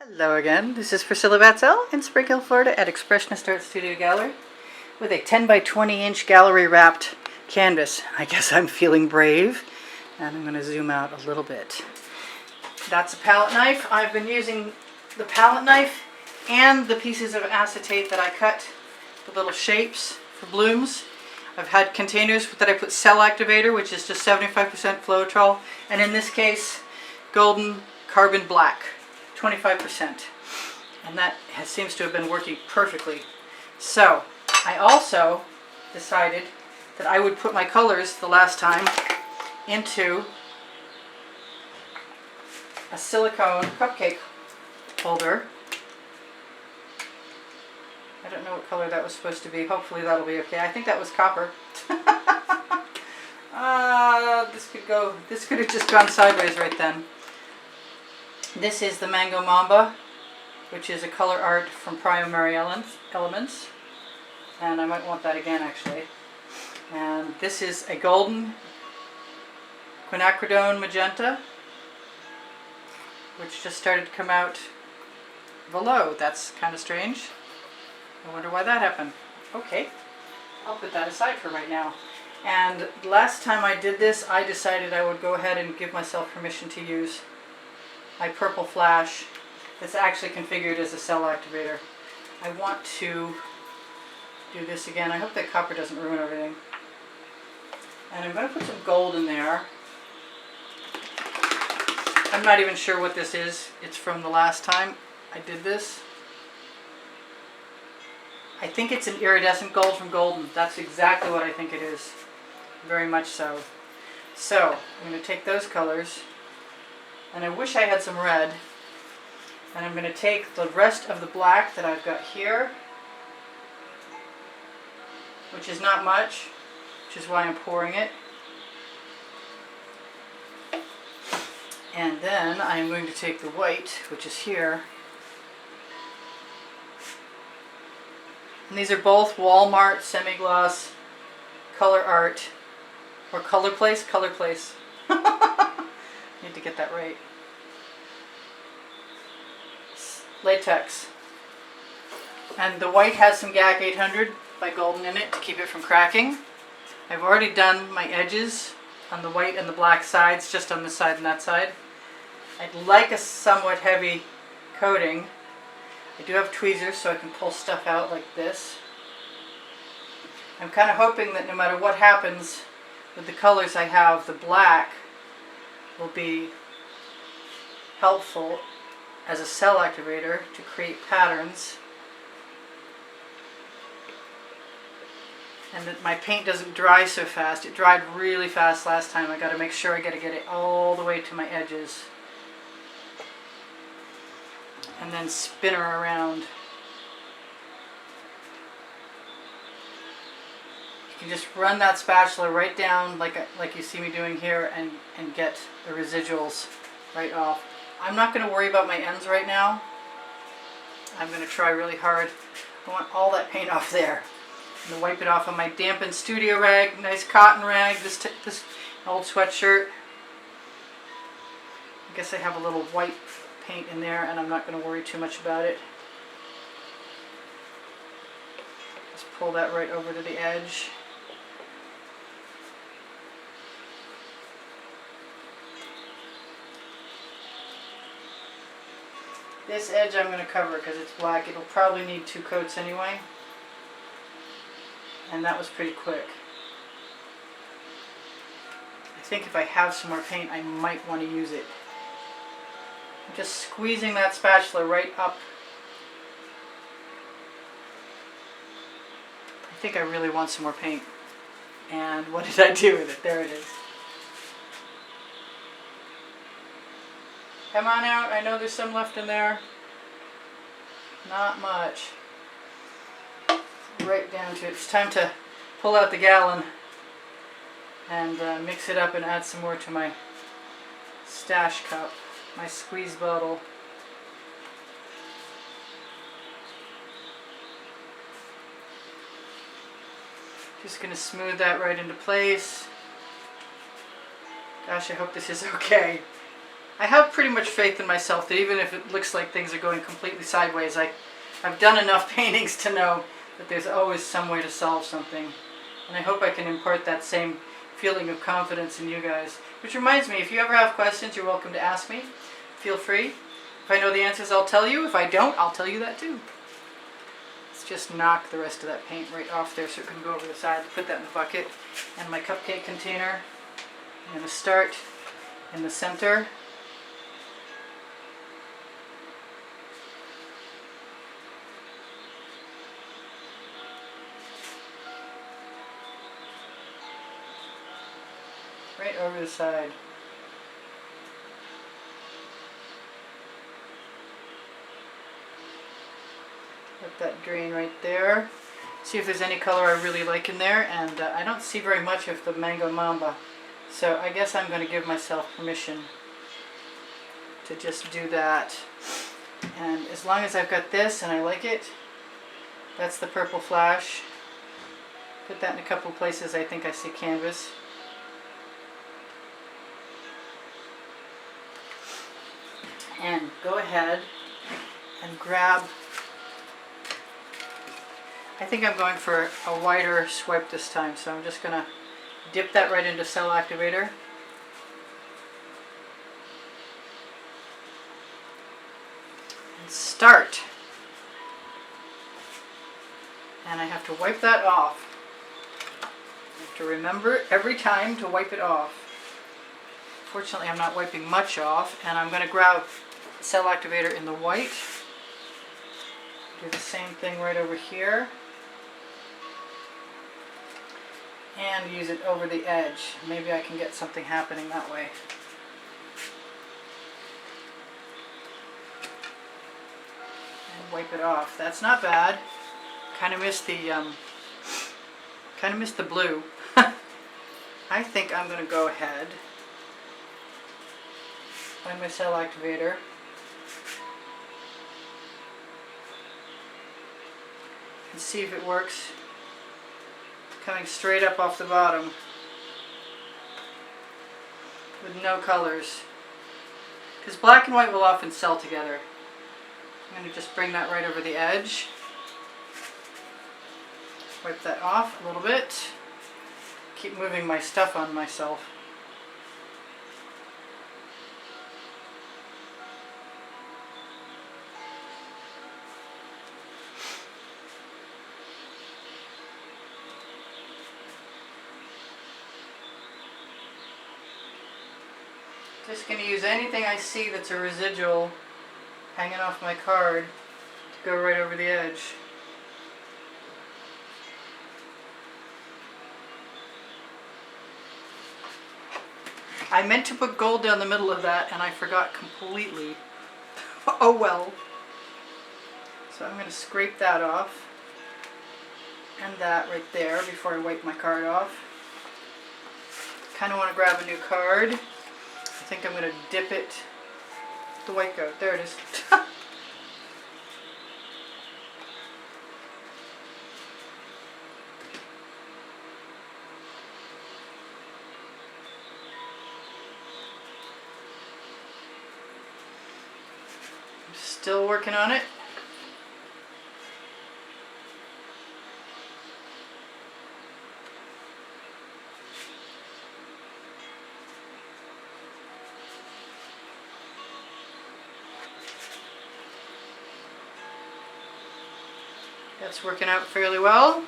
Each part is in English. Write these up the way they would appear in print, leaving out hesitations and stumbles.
Hello again, this is Priscilla Batzell in Spring Hill, Florida at Expressionist Art Studio Gallery with a 10 by 20 inch gallery wrapped canvas. I guess I'm feeling brave and I'm going to zoom out a little bit. That's a palette knife. I've been using the palette knife and the pieces of acetate that I cut with little shapes for blooms. I've had containers that I put cell activator, which is just 75% Floetrol, and in this case golden carbon black, 25%, and that seems to have been working perfectly. So I also decided that I would put my colors the last time into a silicone cupcake holder. I don't know what color that was supposed to be. Hopefully that'll be okay. I think that was copper. This could have just gone sideways right then. This is the Mango Mamba, which is a Colourarte from Primary Elements, and I might want that again actually. And this is a golden quinacridone magenta, which just started to come out below. That's kind of strange. I wonder why that happened. Okay, I'll put that aside for right now. And last time I did this, I decided I would go ahead and give myself permission to use my purple flash that's actually configured as a cell activator. I want to do this again. I hope that copper doesn't ruin everything. And I'm going to put some gold in there. I'm not even sure what this is. It's from the last time I did this. I think it's an iridescent gold from Golden. That's exactly what I think it is. Very much so. So I'm going to take those colors, and I wish I had some red, and I'm going to take the rest of the black that I've got here, which is not much, which is why I'm pouring it. And then I'm going to take the white, which is here. And these are both Walmart semi-gloss Colourarte, or Colorplace. Need to get that right. Latex. And the white has some GAC 800 by Golden in it to keep it from cracking. I've already done my edges on the white and the black sides, just on this side and that side. I'd like a somewhat heavy coating. I do have tweezers so I can pull stuff out like this. I'm kind of hoping that no matter what happens with the colors I have, the black will be helpful as a cell activator to create patterns, and that my paint doesn't dry so fast. It dried really fast last time. I got to make sure I got to get it all the way to my edges and then spin her around. You can just run that spatula right down like you see me doing here and get the residuals right off. I'm not going to worry about my ends right now. I'm going to try really hard. I want all that paint off there. I'm going to wipe it off on my dampened studio rag, nice cotton rag, this old sweatshirt. I guess I have a little white paint in there and I'm not going to worry too much about it. Just pull that right over to the edge. This edge I'm going to cover because it's black. It'll probably need 2 coats anyway. And that was pretty quick. I think if I have some more paint, I might want to use it. I'm just squeezing that spatula right up. I think I really want some more paint. And what did I do with it? There it is. Come on out. I know there's some left in there. Not much. Right down to it. It's time to pull out the gallon and mix it up and add some more to my stash cup, my squeeze bottle. Just going to smooth that right into place. Gosh, I hope this is okay. I have pretty much faith in myself that even if it looks like things are going completely sideways, I've done enough paintings to know that there's always some way to solve something. And I hope I can impart that same feeling of confidence in you guys. Which reminds me, if you ever have questions, you're welcome to ask me. Feel free. If I know the answers, I'll tell you. If I don't, I'll tell you that too. Let's just knock the rest of that paint right off there so it can go over the side. Put that in the bucket. And my cupcake container. I'm going to start in the center. Right over the side. Let that drain right there. See if there's any color I really like in there, and I don't see very much of the Mango Mamba, so I guess I'm going to give myself permission to just do that. And as long as I've got this and I like it, that's the purple flash. Put that in a couple places I think I see canvas. And go ahead and grab, I think I'm going for a wider swipe this time, so I'm just going to dip that right into cell activator. And start. And I have to wipe that off. I have to remember every time to wipe it off. Fortunately, I'm not wiping much off, and I'm going to grab cell activator in the white. Do the same thing right over here. And use it over the edge. Maybe I can get something happening that way. And wipe it off. That's not bad. Kind of missed the blue. I think I'm going to go ahead, find my cell activator, and see if it works. Coming straight up off the bottom with no colors, because black and white will often cell together. I'm going to just bring that right over the edge. Wipe that off a little bit. Keep moving my stuff on myself. Just going to use anything I see that's a residual hanging off my card to go right over the edge. I meant to put gold down the middle of that and I forgot completely. Oh well. So I'm going to scrape that off and that right there before I wipe my card off. Kind of want to grab a new card. I think I'm going to dip it, the white goat, there it is. I'm still working on it. That's working out fairly well.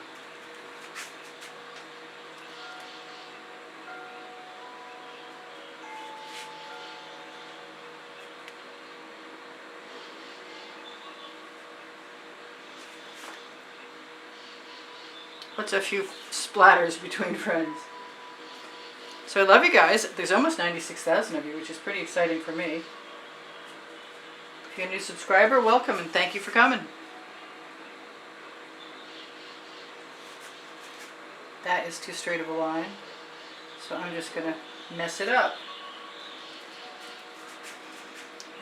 What's a few splatters between friends? So I love you guys. There's almost 96,000 of you, which is pretty exciting for me. If you're a new subscriber, welcome and thank you for coming. That is too straight of a line, so I'm just going to mess it up.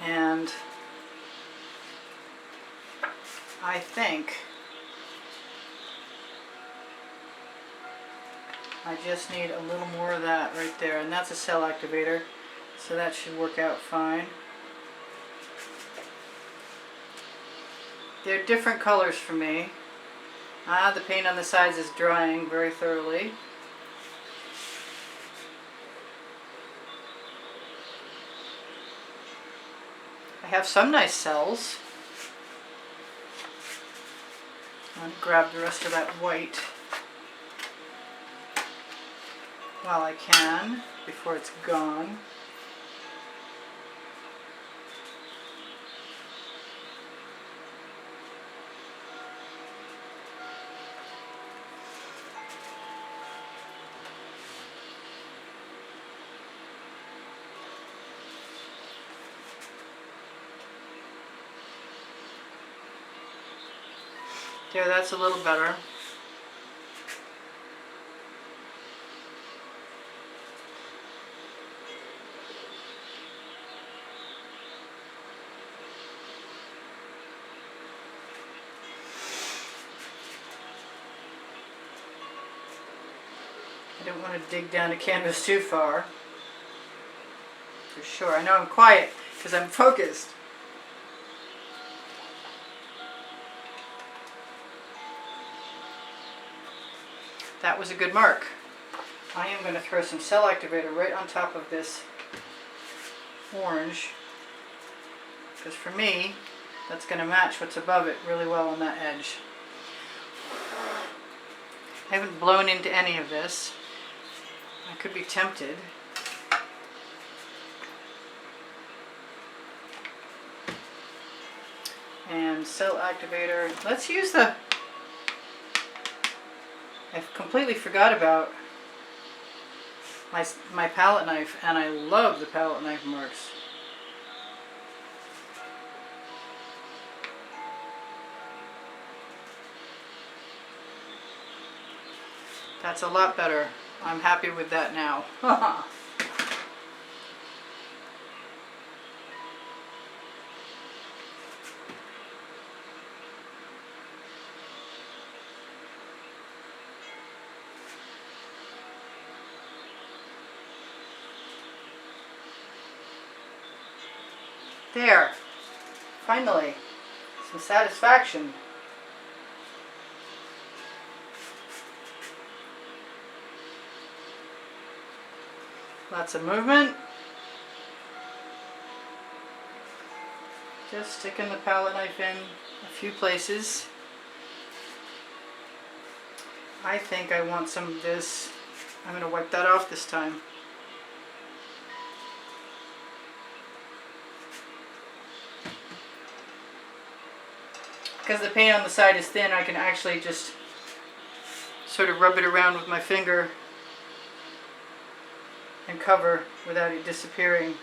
And I think I just need a little more of that right there, and that's a cell activator. So that should work out fine. They're different colors for me. The paint on the sides is drying very thoroughly. I have some nice cells. I'm going to grab the rest of that white while I can before it's gone. There, that's a little better. I don't want to dig down the canvas too far. For sure. I know I'm quiet because I'm focused. That was a good mark. I am going to throw some cell activator right on top of this orange, because for me that's going to match what's above it really well on that edge. I haven't blown into any of this. I could be tempted. And cell activator. Let's use the... I completely forgot about my palette knife, and I love the palette knife marks. That's a lot better. I'm happy with that now. There, finally, some satisfaction. Lots of movement. Just sticking the palette knife in a few places. I think I want some of this. I'm going to wipe that off this time. Because the paint on the side is thin, I can actually just sort of rub it around with my finger and cover without it disappearing.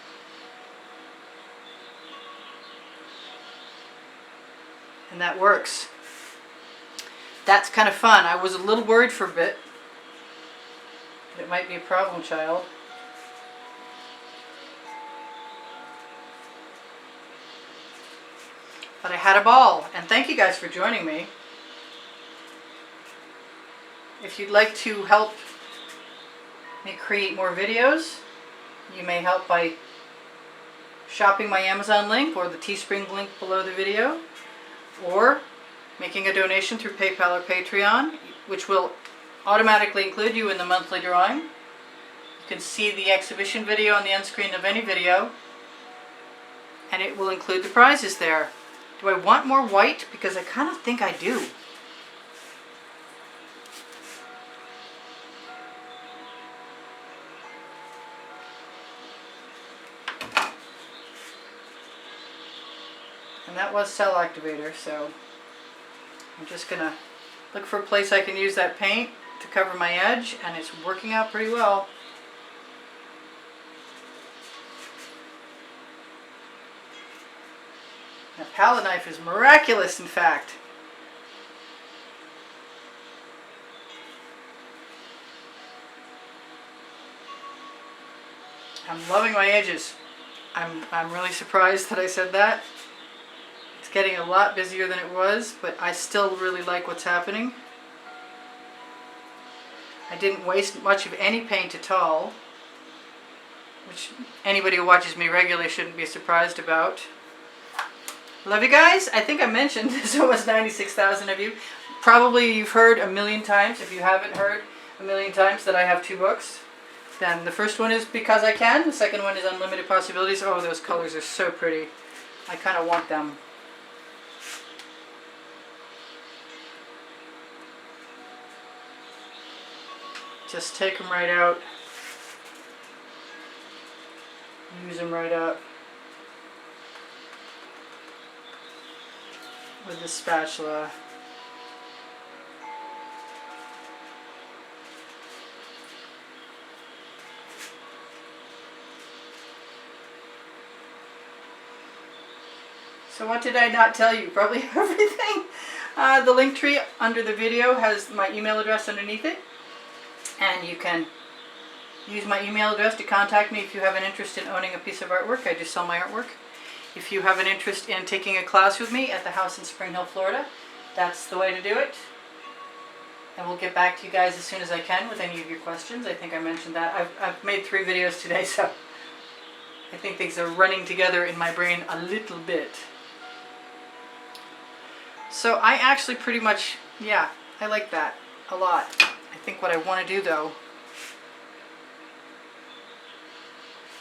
And that works. That's kind of fun. I was a little worried for a bit that it might be a problem child. But I had a ball, and thank you guys for joining me. If you'd like to help me create more videos, you may help by shopping my Amazon link or the Teespring link below the video, or making a donation through PayPal or Patreon, which will automatically include you in the monthly drawing. You can see the exhibition video on the end screen of any video, and it will include the prizes there. Do I want more white? Because I kind of think I do. And that was cell activator, so I'm just going to look for a place I can use that paint to cover my edge, and it's working out pretty well. The palette knife is miraculous, in fact. I'm loving my edges. I'm really surprised that I said that. It's getting a lot busier than it was, but I still really like what's happening. I didn't waste much of any paint at all, which anybody who watches me regularly shouldn't be surprised about. Love you guys. I think I mentioned there's almost 96,000 of you. Probably you've heard a million times. If you haven't heard a million times that I have 2 books, then the first one is Because I Can. The second one is Unlimited Possibilities. Oh, those colors are so pretty. I kind of want them. Just take them right out. Use them right up with the spatula. So what did I not tell you? Probably everything. The link tree under the video has my email address underneath it, and you can use my email address to contact me if you have an interest in owning a piece of artwork. I just sell my artwork. If you have an interest in taking a class with me at the house in Spring Hill, Florida, that's the way to do it. And we'll get back to you guys as soon as I can with any of your questions. I think I mentioned that. I've made 3 videos today, so I think things are running together in my brain a little bit. So I actually pretty much, yeah, I like that a lot. I think what I want to do though,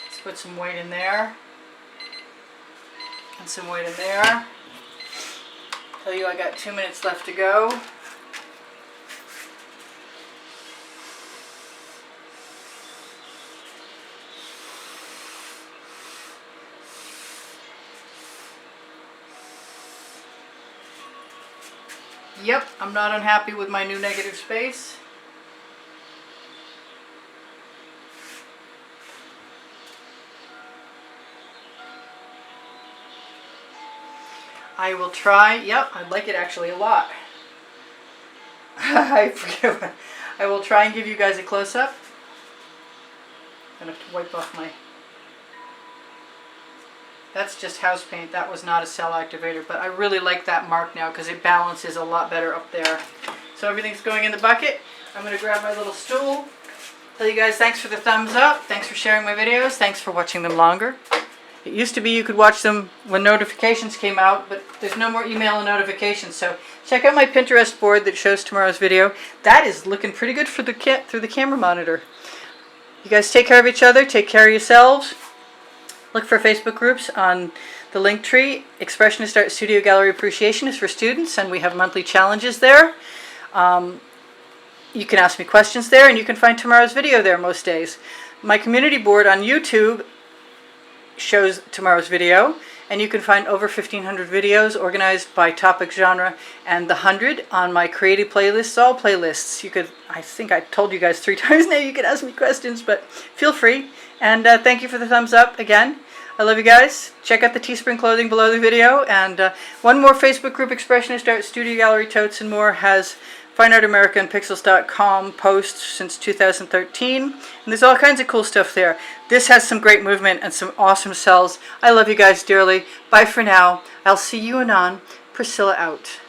let's put some white in there and some white in there. Tell you I got 2 minutes left to go. Yep, I'm not unhappy with my new negative space. I will try, yep, I like it actually a lot. I forget. I will try and give you guys a close-up. I'm going to have to wipe off my... That's just house paint. That was not a cell activator, but I really like that mark now because it balances a lot better up there. So everything's going in the bucket. I'm going to grab my little stool. Tell you guys thanks for the thumbs up. Thanks for sharing my videos. Thanks for watching them longer. It used to be you could watch them when notifications came out, but there's no more email and notifications. So check out my Pinterest board that shows tomorrow's video. That is looking pretty good for through the camera monitor. You guys take care of each other. Take care of yourselves. Look for Facebook groups on the link tree. Expressionist Art Studio Gallery Appreciation is for students, and we have monthly challenges there. You can ask me questions there, and you can find tomorrow's video there most days. My community board on YouTube shows tomorrow's video, and you can find over 1,500 videos organized by topic genre, and the 100 on my creative playlists, all playlists. You could, I think I told you guys 3 times now, you can ask me questions, but feel free. And thank you for the thumbs up again. I love you guys. Check out the Teespring clothing below the video. And one more Facebook group, Expressionist Art Studio Gallery Totes and More, has Fine Art America and Pixels.com posts since 2013. And there's all kinds of cool stuff there. This has some great movement and some awesome cells. I love you guys dearly. Bye for now. I'll see you anon. Priscilla out.